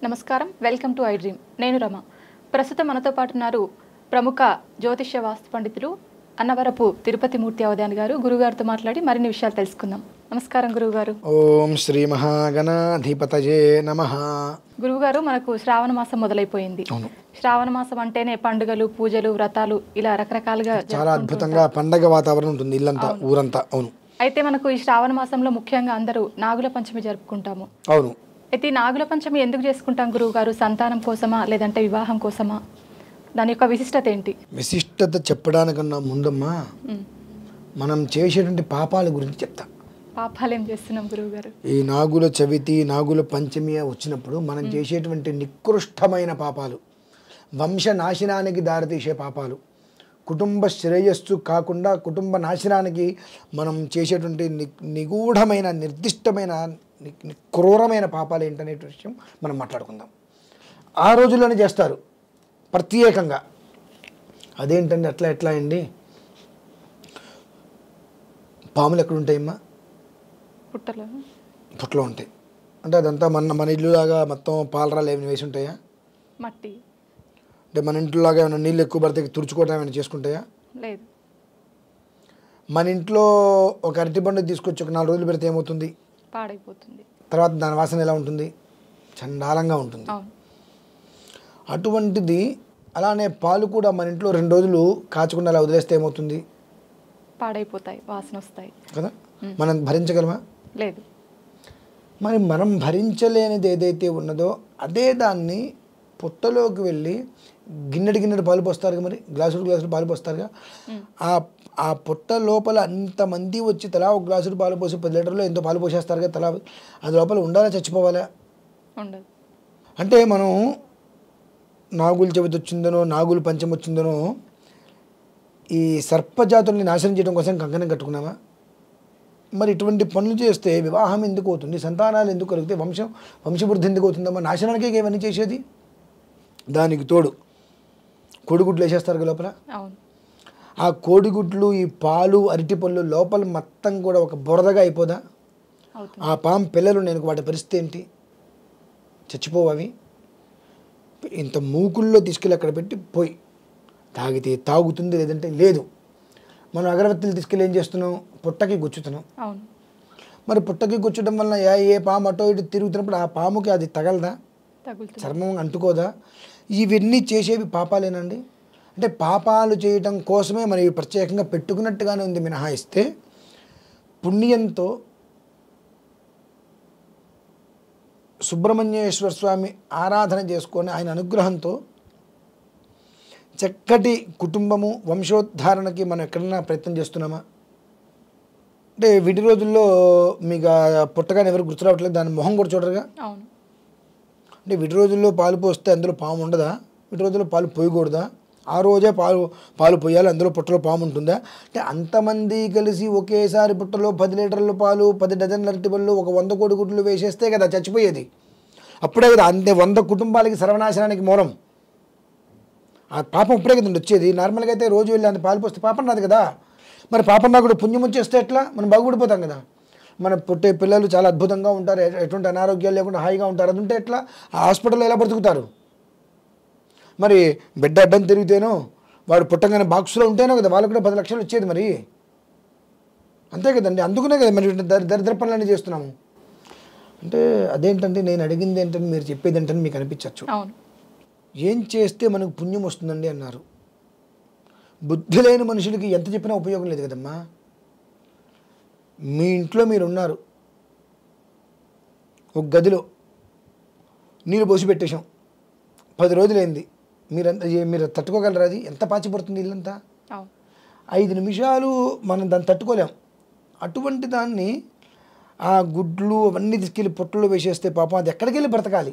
నమస్కారం, welcome to I dream. నేను రమ. ప్రస్తుతం మనతో పాటు ఉన్నారు ప్రముఖ జ్యోతిష్య వాస్తు పండితులు అన్నవరపు తిరుపతి మూర్తి అవధాని గారు. గురుగారితో మాట్లాడి మరిన్ని విషయాలు తెలుసుకుందాం. నమస్కారం గురుగారు. ఓం శ్రీ మహాగణాధిపతయే నమః. గురుగారు, మనకు శ్రావణ మాసం మొదలైపోయింది. శ్రావణ మాసం అంటేనే పండుగలు, పూజలు, వ్రతాలు ఇలా రకరకాలుగా చాలా అద్భుతంగా పండగ వాతావరణం ఉంటుంది ఇల్లంతా, ఊరంతా. అవును. అయితే మనకు ఈ శ్రావణ మాసంలో ముఖ్యంగా అందరూ నాగుల పంచమి జరుపుకుంటాము. అవును. అయితే నాగుల పంచమి ఎందుకు చేసుకుంటాం గురువుగారు? సంతానం కోసమా లేదంటే వివాహం కోసమా? దాని యొక్క విశిష్టత ఏంటి? విశిష్టత చెప్పడానికన్నా ముందమ్మా మనం చేసేటువంటి పాపాల గురించి చెప్తా. పాపాలు ఏం చేస్తున్నాం గురువుగారు? ఈ నాగుల చవితి, నాగుల పంచమి వచ్చినప్పుడు మనం చేసేటువంటి నికృష్టమైన పాపాలు, వంశ నాశనానికి దారితీసే పాపాలు, కుటుంబ శ్రేయస్సు కాకుండా కుటుంబ నాశనానికి మనం చేసేటువంటి నిగూఢమైన నిర్దిష్టమైన క్రూరమైన పాపాలు ఏంటనే విషయం మనం మాట్లాడుకుందాం. ఆ రోజుల్లోనే చేస్తారు ప్రత్యేకంగా. అదేంటండి ఎట్లా అండి? పాములు ఎక్కడుంటాయమ్మా? పుట్టలో ఉంటాయి. అంటే అదంతా మన ఇల్లులాగా మొత్తం పాలరాలు ఏమైనా వేసి ఉంటాయా? మట్టి. అంటే మన ఇంట్లోలాగా ఏమైనా నీళ్ళు ఎక్కువ పడితే తుడుచుకోవడం ఏమైనా చేసుకుంటాయా? లేదు. మన ఇంట్లో ఒక అరటిబండు తీసుకొచ్చి ఒక 4 రోజులు పెడితే ఏమవుతుంది? పాడైపోతుంది. తర్వాత దాని వాసన ఎలా ఉంటుంది? చండాలంగా ఉంటుంది. అటువంటిది అలానే పాలు కూడా మన ఇంట్లో 2 రోజులు కాచకుండా అలా వదిలేస్తే ఏమవుతుంది? పాడైపోతాయి, వాసన వస్తాయి కదా. మనం భరించగలమా? లేదు. మరి మనం భరించలేనిది ఏదైతే ఉన్నదో అదే దాన్ని పుట్టలోకి వెళ్ళి గిన్నెడు పాలు పోస్తారు, మరి గ్లాసుడు పాలు పోస్తారుగా. ఆ పుట్ట లోపల అంతమంది వచ్చి తలా ఒక గ్లాసుడు పాలు పోసి 10 లీటర్లో ఎంతో పాలు పోసేస్తారుగా తలా. అది లోపల ఉండాలా, చచ్చిపోవాలా? ఉండదు. అంటే మనం నాగుల చవితి వచ్చిందనో, నాగుల పంచమి వచ్చిందనో ఈ సర్పజాతుల్ని నాశనం చేయడం కోసం కంకణం కట్టుకున్నామా? మరి ఇటువంటి పనులు చేస్తే వివాహం ఎందుకు అవుతుంది? సంతానాలు ఎందుకు కలిగితే వంశవృద్ధి ఎందుకు అవుతుందమ్మా? నాశనానికే ఇవన్నీ చేసేది. దానికి తోడు కోడిగుడ్లు వేసేస్తారు లోపల. ఆ కోడిగుడ్లు, ఈ పాలు, అరటి పళ్ళు లోపల మొత్తం కూడా ఒక బురదగా అయిపోదా? ఆ పాము పిల్లలు నేను వాటి పరిస్థితి ఏంటి? చచ్చిపోవవి. ఇంత మూకుల్లో తీసుకెళ్ళి అక్కడ పెట్టి పోయి తాగితే తాగుతుంది, లేదంటే లేదు. మనం అగరబత్తులు తీసుకెళ్ళి ఏం చేస్తున్నాం? పుట్టకి గుచ్చుతున్నాం. మరి పుట్టకి గుచ్చడం వల్ల ఏ పాము అటో ఇటు తిరుగుతున్నప్పుడు ఆ పాముకి అది తగలదా? చర్మం అంటుకోదా? ఇవన్నీ చేసేవి పాపాలేనండి. అంటే పాపాలు చేయటం కోసమే మరి ప్రత్యేకంగా పెట్టుకున్నట్టుగానే ఉంది మినహాయిస్తే పుణ్యంతో సుబ్రహ్మణ్యేశ్వర స్వామి ఆరాధన చేసుకొని ఆయన అనుగ్రహంతో చక్కటి కుటుంబము, వంశోద్ధారణకి మనం ఎక్కడన్నా ప్రయత్నం చేస్తున్నామా? అంటే వీటి రోజుల్లో మీకు పుట్టగానే ఎవరు గుర్తు రావట్లేదు, దాని మొహం కూడా చూడరుగా. అంటే వీటి రోజుల్లో పాలు పోస్తే అందులో పాము ఉండదా? వీటి రోజుల్లో పాలు పోయకూడదా? ఆ రోజే పాలు పోయాలి, అందులో పుట్టలో పాము ఉంటుందా? అంటే అంతమంది కలిసి ఒకేసారి పుట్టలో 10 లీటర్ల పాలు, 10 డజన్ల అరటిపళ్ళు, ఒక 100 కోడిగుడ్లు వేసేస్తే కదా చచ్చిపోయేది. అప్పుడే కదా అంతే 100 కుటుంబాలకి సర్వనాశనానికి మూలం. ఆ పాపం ఇప్పుడే కదండి వచ్చేది. నార్మల్గా అయితే రోజు వెళ్ళి అంత పాలు పోస్తే పాపం రాదు కదా. మరి పాపం నాకు కూడా పుణ్యం వచ్చేస్తే ఎట్లా? మనం బాగుపడిపోతాం కదా. మన పుట్టే పిల్లలు చాలా అద్భుతంగా ఉంటారు, ఎటువంటి అనారోగ్యాలు లేకుండా హాయిగా ఉంటారు. అది ఉంటే ఎట్లా? ఆ హాస్పిటల్లో ఎలా బ్రతుకుతారు? మరి బిడ్డ అడ్డం తిరిగితేనో, వాడు పుట్టగానే బాక్సులో ఉంటేనో కదా వాళ్ళకు కూడా 10 లక్షలు వచ్చేది. మరి అంతే కదండి. అందుకునే కదా మరి దరిద్ర పనులన్నీ చేస్తున్నాము. అంటే అదేంటంటే నేను అడిగింది ఏంటంటే మీరు చెప్పేది ఏంటని మీకు అనిపించవచ్చు. ఏం చేస్తే మనకు పుణ్యం వస్తుందండి అన్నారు. బుద్ధి లేని మనుషులకి ఎంత చెప్పినా ఉపయోగం లేదు కదమ్మా. మీ ఇంట్లో మీరు ఉన్నారు, ఒక గదిలో నీళ్ళు పోసి పెట్టేశాం, 10 రోజులైంది. మీరు తట్టుకోగలరా? అది ఎంత పాచిపడుతుంది ఇల్లంతా. 5 నిమిషాలు మనం దాన్ని తట్టుకోలేం. అటువంటి దాన్ని ఆ గుడ్లు అవన్నీ తీసుకెళ్ళి పుట్టలో వేసేస్తే పాపం అది ఎక్కడికి వెళ్ళి బ్రతకాలి?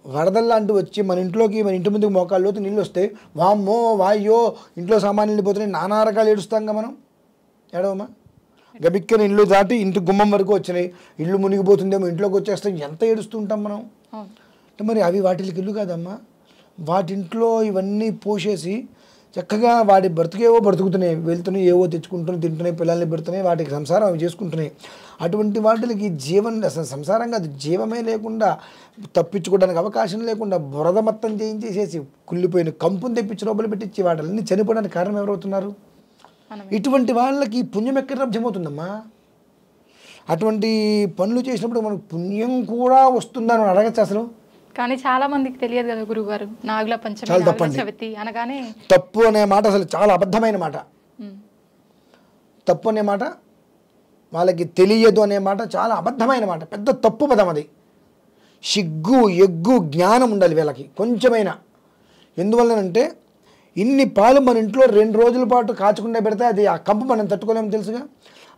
వరదల్లాంటి వచ్చి మన ఇంట్లోకి, మన ఇంటి ముందుకు మోకాళ్ళలోకి నీళ్ళు వస్తే వామ్మో వాయ్యో ఇంట్లో సామాన్లు వెళ్ళిపోతున్నాయి, నానా రకాలు ఏడుస్తాంగా మనం. ఏడవమ్మా? గబిక్కని ఇల్లు దాటి ఇంటి గుమ్మం వరకు వచ్చినాయి, ఇల్లు మునిగిపోతుందేమో, ఇంట్లోకి వచ్చేస్తాం, ఎంత ఏడుస్తూ ఉంటాం మనం. మరి అవి వాటికి ఇల్లు కాదమ్మా. వాటింట్లో ఇవన్నీ పోసేసి చక్కగా వాటి బ్రతికేవో బ్రతుకుతున్నాయి, వెళ్తున్నాయి, ఏవో తెచ్చుకుంటున్నాయి, తింటున్నాయి, పిల్లల్ని పెడుతున్నాయి, వాటికి సంసారం అవి చేసుకుంటున్నాయి. అటువంటి వాటికి జీవనం అసలు సంసారంగా అది జీవమే లేకుండా, తప్పించుకోవడానికి అవకాశం లేకుండా బురద మొత్తం చేయించేసేసి కుళ్ళిపోయిన కంపును తెప్పించి లోపల పెట్టించి వాటిని చనిపోవడానికి కారణం ఎవరవుతున్నారు? ఇటువంటి వాళ్ళకి పుణ్యం ఎక్కడ లభ్యమవుతుందమ్మా? అటువంటి పనులు చేసినప్పుడు మనకు పుణ్యం కూడా వస్తుందని మనం అడగచ్చు అసలు. కానీ చాలా మందికి తెలియదు కదా గురువుగారు, నాగుల పంచమి, చాలా నాగుల తప్పండి. చవితి అనగానే తప్పు అనే మాట అసలు చాలా అబద్ధమైన మాట. తప్పు అనే మాట, వాళ్ళకి తెలియదు అనే మాట చాలా అబద్ధమైన మాట, పెద్ద తప్పు పదం అది. సిగ్గు ఎగ్గు జ్ఞానం ఉండాలి వీళ్ళకి కొంచెమైనా. ఎందువల్లనంటే ఇన్ని పాలు మన ఇంట్లో 2 రోజుల పాటు కాచకుండా పెడితే అది ఆ కంపు మనం తట్టుకోలేము తెలుసుగా.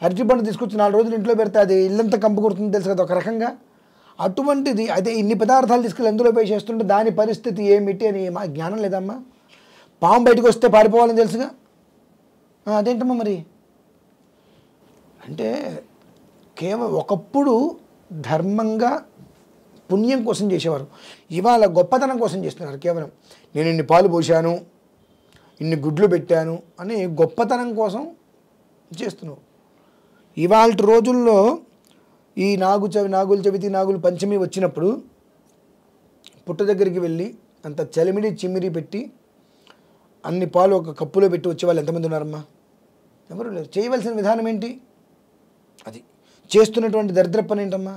అరటిపండు తీసుకొచ్చి 4 రోజులు ఇంట్లో పెడితే అది ఇల్లంతా కంపు కొడుతుంది తెలుసు కదా ఒక రకంగా. అటువంటిది అదే ఇన్ని పదార్థాలు తీసుకెళ్ళి అందులో పోయి చేస్తుంటే దాని పరిస్థితి ఏమిటి అని మా జ్ఞానం లేదమ్మా. పాము బయటకు వస్తే పారిపోవాలని తెలుసుగా. అదేంటమ్మా మరి అంటే కేవలం ఒకప్పుడు ధర్మంగా పుణ్యం కోసం చేసేవారు, ఇవాళ గొప్పతనం కోసం చేస్తున్నారు. కేవలం నేను ఇన్ని పాలు పోసాను, ఇన్ని గుడ్లు పెట్టాను అని గొప్పతనం చేస్తున్నావు. ఇవాళ రోజుల్లో ఈ నాగుల చవితి, నాగుల పంచమి వచ్చినప్పుడు పుట్ట దగ్గరికి వెళ్ళి అంత చలిమిడి చిమ్మిరి పెట్టి అన్ని పాలు ఒక కప్పులో పెట్టి వచ్చే వాళ్ళు ఎంతమంది ఉన్నారమ్మా? ఎవరు లేరు. చేయవలసిన విధానం ఏంటి? అది చేస్తున్నటువంటి దరిద్ర పని ఏంటమ్మా?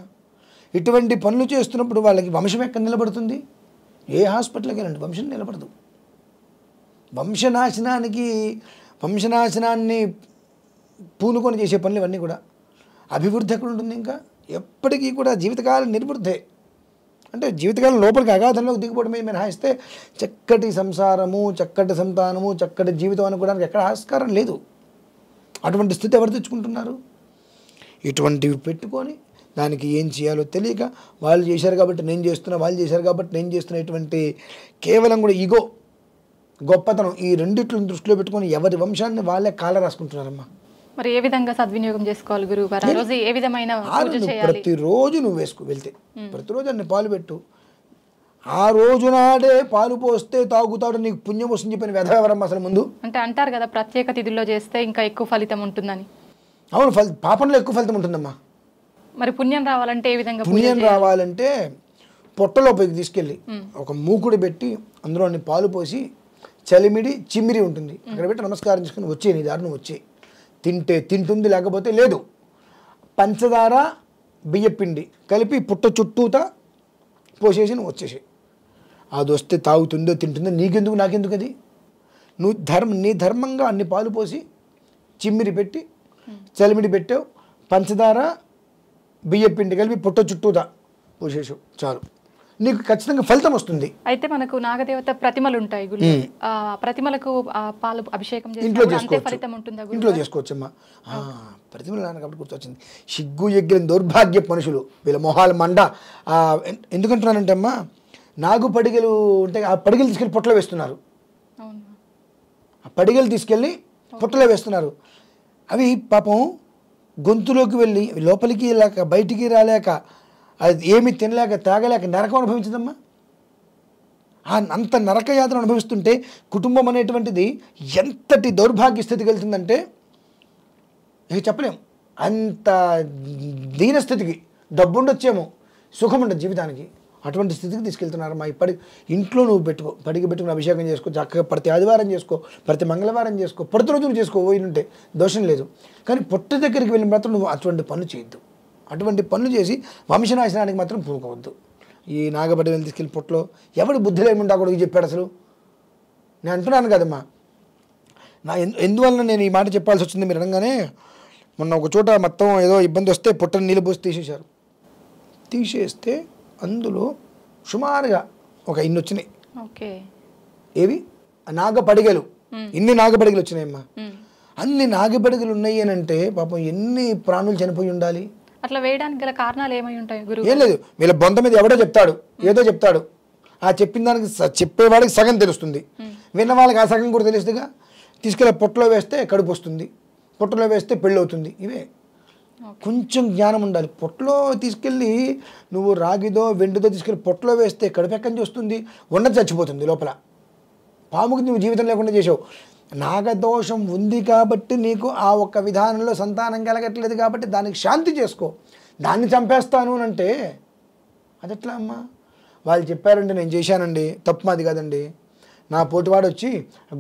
ఇటువంటి పనులు చేస్తున్నప్పుడు వాళ్ళకి వంశం ఎక్కడ నిలబడుతుంది? ఏ హాస్పిటల్కి వెళ్ళండి, వంశం నిలబడదు. వంశనాశనాన్ని పూనుకొని చేసే పనులు ఇవన్నీ కూడా. అభివృద్ధి ఎక్కడ ఉంటుంది? ఇంకా ఎప్పటికీ కూడా జీవితకాలం నిర్వృద్ధే. అంటే జీవితకాలం లోపలికి అగాధంలోకి దిగిపోవడం మీద మినహాయిస్తే చక్కటి సంసారము, చక్కటి సంతానము, చక్కటి జీవితం అనుకోవడానికి ఎక్కడ ఆస్కారం లేదు. అటువంటి స్థితి ఎవరు తెచ్చుకుంటున్నారు? ఇటువంటివి పెట్టుకొని దానికి ఏం చేయాలో తెలియక వాళ్ళు చేశారు కాబట్టి నేను చేస్తున్నా, వాళ్ళు చేశారు కాబట్టి నేను చేస్తున్నా, ఇటువంటి కేవలం కూడా ఈగో, గొప్పతనం, ఈ రెండిట్లను దృష్టిలో పెట్టుకొని ఎవరి వంశాన్ని వాళ్ళే కాళ్ళ రాసుకుంటున్నారమ్మా. మరి ఏ విధంగా సద్వినియోగం చేసుకోవాలి గురువు గారు? ఆ రోజు ఏ విధమైన పూజ చేయాలి? ప్రతిరోజు నువ్వు వెళ్తే ప్రతిరోజు అన్ని పాలు పెట్టు. ఆ రోజు నాడే పాలు పోస్తే తాగుతాడు, నీకు పుణ్యం వస్తుంది చెప్పిన వెధవెవరమ్మా అసలు ముందు? అంటే అంటారు కదా ప్రత్యేక తిథుల్లో చేస్తే ఇంకా ఎక్కువ ఫలితం ఉంటుందని. అవును, పాపంలో ఎక్కువ ఫలితం ఉంటుందమ్మా. మరి పుణ్యం రావాలంటే ఏ విధంగా? పుణ్యం రావాలంటే పొట్టలోపలికి తీసుకెళ్ళి ఒక మూకుడు పెట్టి అందులో అన్ని పాలు పోసి చలిమిడి చిమ్మిరి ఉంటుంది అక్కడ పెట్టి నమస్కారం చేసుకుని వచ్చే, నీ దారి నువ్వు వచ్చే. తింటే తింటుంది, లేకపోతే లేదు. పంచదార బియ్యపిండి కలిపి పుట్ట చుట్టూతా పోసేసి నువ్వు వచ్చేసి, అది వస్తే తాగుతుందో తింటుందో నీకెందుకు నాకెందుకు? అది నువ్వు నీ ధర్మంగా అన్ని పాలు పోసి చిమ్మిరి పెట్టి చలిమిడి పెట్టావు, పంచదార బియ్యపిండి కలిపి పుట్ట చుట్టూతా పోసేసావు, చాలు, నీకు ఖచ్చితంగా ఫలితం వస్తుంది. అయితే మనకు నాగదేవత ప్రతిమలు ఉంటాయి గుళ్ళు, ఆ ప్రతిమలకు పాలు అభిషేకం ఇంట్లో చేసుకోవచ్చు. ఇంట్లో చేసుకోవచ్చమ్మా. ప్రతిమలు నాన్న కాబట్టి గుర్తొచ్చింది. సిగ్గు ఎగ్గిన దౌర్భాగ్య మనుషులు, వీళ్ళ మొహాలు మండ. ఎందుకంటున్నానంటే అమ్మా, నాగు పడిగలు ఉంటాయి, ఆ పడిగలు తీసుకెళ్ళి పొట్టలో వేస్తున్నారు. ఆ పడిగలు తీసుకెళ్ళి పొట్టలో వేస్తున్నారు. అవి పాపం గొంతులోకి వెళ్ళి లోపలికి లేక బయటికి రాలేక, అది ఏమి తినలేక తాగలేక నరకం అనుభవించదమ్మా. అంత నరకయాత్ర అనుభవిస్తుంటే కుటుంబం అనేటువంటిది ఎంతటి దౌర్భాగ్య స్థితికి వెళ్తుందంటే ఇక చెప్పలేం. అంత దీనస్థితికి, డబ్బు ఉండొచ్చేమో, సుఖం ఉండదు జీవితానికి, అటువంటి స్థితికి తీసుకెళ్తున్నారమ్మా. ఇప్పటి ఇంట్లో నువ్వు పెట్టుకో, పడికి పెట్టుకుని అభిషేకం చేసుకో, చక్కగా ప్రతి ఆదివారం చేసుకో, ప్రతి మంగళవారం చేసుకో, ప్రతి రోజులు చేసుకో, పోయినుంటే దోషం లేదు. కానీ పొట్ట దగ్గరికి వెళ్ళిన మాత్రం నువ్వు అటువంటి పనులు చేయొద్దు. అటువంటి పనులు చేసి వంశనాశనానికి మాత్రం పూనుకోవద్దు. ఈ నాగబడిని తీసుకెళ్ళి పొట్టలో ఎవడు బుద్ధి లేకుండా కొడుకు చెప్పాడు అసలు? నేను అంటున్నాను కదమ్మా. ఎందువల్ల నేను ఈ మాట చెప్పాల్సి వచ్చింది మీరు అనగానే, మొన్న ఒక చోట మొత్తం ఏదో ఇబ్బంది వస్తే పొట్టని నీళ్ళు పోసి తీసేశారు. తీసేస్తే అందులో సుమారుగా ఒక 2 వచ్చినాయి. ఏవి? నాగపడిగలు. ఇన్ని నాగపడిగలు వచ్చినాయమ్మా. అన్ని నాగపడిగలు ఉన్నాయి అని అంటే పాపం ఎన్ని ప్రాణులు చనిపోయి ఉండాలి? అట్లా వేయడానికి గల కారణాలు ఏమై ఉంటాయి గురువు? ఏం లేదు, వీళ్ళ బొంత మీద ఎవడో చెప్తాడు, ఏదో చెప్తాడు. ఆ చెప్పిన దానికి చెప్పేవాడికి సగం తెలుస్తుంది, విన్న వాళ్ళకి ఆ సగం కూడా తెలుస్తుందిగా. తీసుకెళ్ళి పొట్టలో వేస్తే కడుపు వస్తుంది, పొట్టలో వేస్తే పెళ్ళి అవుతుంది. ఇవే కొంచెం జ్ఞానం ఉండాలి. పొట్టలో తీసుకెళ్ళి నువ్వు రాగిదో వెండిదో తీసుకెళ్ళి పొట్టలో వేస్తే కడుపు ఎక్కడి నుంచి వస్తుంది? ఉన్నది చచ్చిపోతుంది లోపల. పాముకి నువ్వు జీవితం లేకుండా చేసావు. నాగదోషం ఉంది కాబట్టి నీకు ఆ ఒక్క విధానంలో సంతానం కలగట్లేదు కాబట్టి దానికి శాంతి చేసుకో. దాన్ని చంపేస్తాను అని అంటే అది ఎట్లా అమ్మా? వాళ్ళు చెప్పారండి, నేను చేశానండి, తప్పు మాది కాదండి. నా పోటీవాడు వచ్చి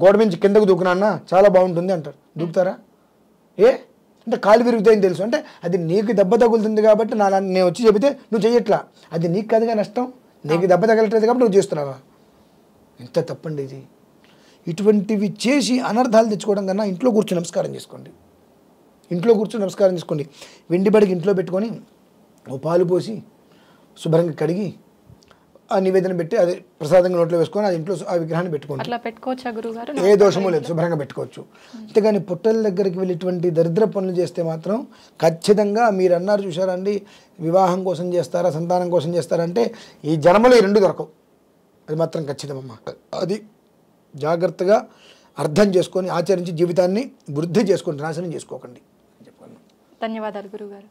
గోడ నుంచి కిందకు దూకునా చాలా బాగుంటుంది అంటారు. దూకుతారా? అంటే కాలు విరుగుతాయని తెలుసు. అంటే అది నీకు దెబ్బ తగులుతుంది కాబట్టి నేను వచ్చి చెబితే నువ్వు చెయ్యట్లా. అది నీకు కదగా నష్టం, నీకు దెబ్బ తగలట్లేదు కాబట్టి నువ్వు చేస్తున్నావా? ఎంత తప్పండి ఇది. ఇటువంటివి చేసి అనర్థాలు తెచ్చుకోవడం కన్నా ఇంట్లో కూర్చొని నమస్కారం చేసుకోండి. ఇంట్లో కూర్చొని నమస్కారం చేసుకోండి. వెండి బడికి ఇంట్లో పెట్టుకొని ఓ పాలు పోసి శుభ్రంగా కడిగి ఆ నివేదన పెట్టి అది ప్రసాదంగా నోట్లో వేసుకొని అది ఇంట్లో ఆ విగ్రహాన్ని పెట్టుకోండి. అట్లా పెట్టుకోవచ్చా గురుగారు? ఏ దోషము లేదు, శుభ్రంగా పెట్టుకోవచ్చు. అంతేగాని పుట్టల దగ్గరికి వెళ్ళి ఇటువంటి దరిద్ర పనులు చేస్తే మాత్రం ఖచ్చితంగా మీరు అన్నారు చూసారా అండి, వివాహం కోసం చేస్తారా సంతానం కోసం చేస్తారా అంటే ఈ జన్మలో ఈ రెండు దొరకవు. అది మాత్రం ఖచ్చితమమ్మా. అది జాగ్రత్తగా అర్థం చేసుకొని ఆచరించి జీవితాన్ని వృద్ధి చేసుకోండి, నాశనం చేసుకోకండి. ధన్యవాదాలు గురుగారు.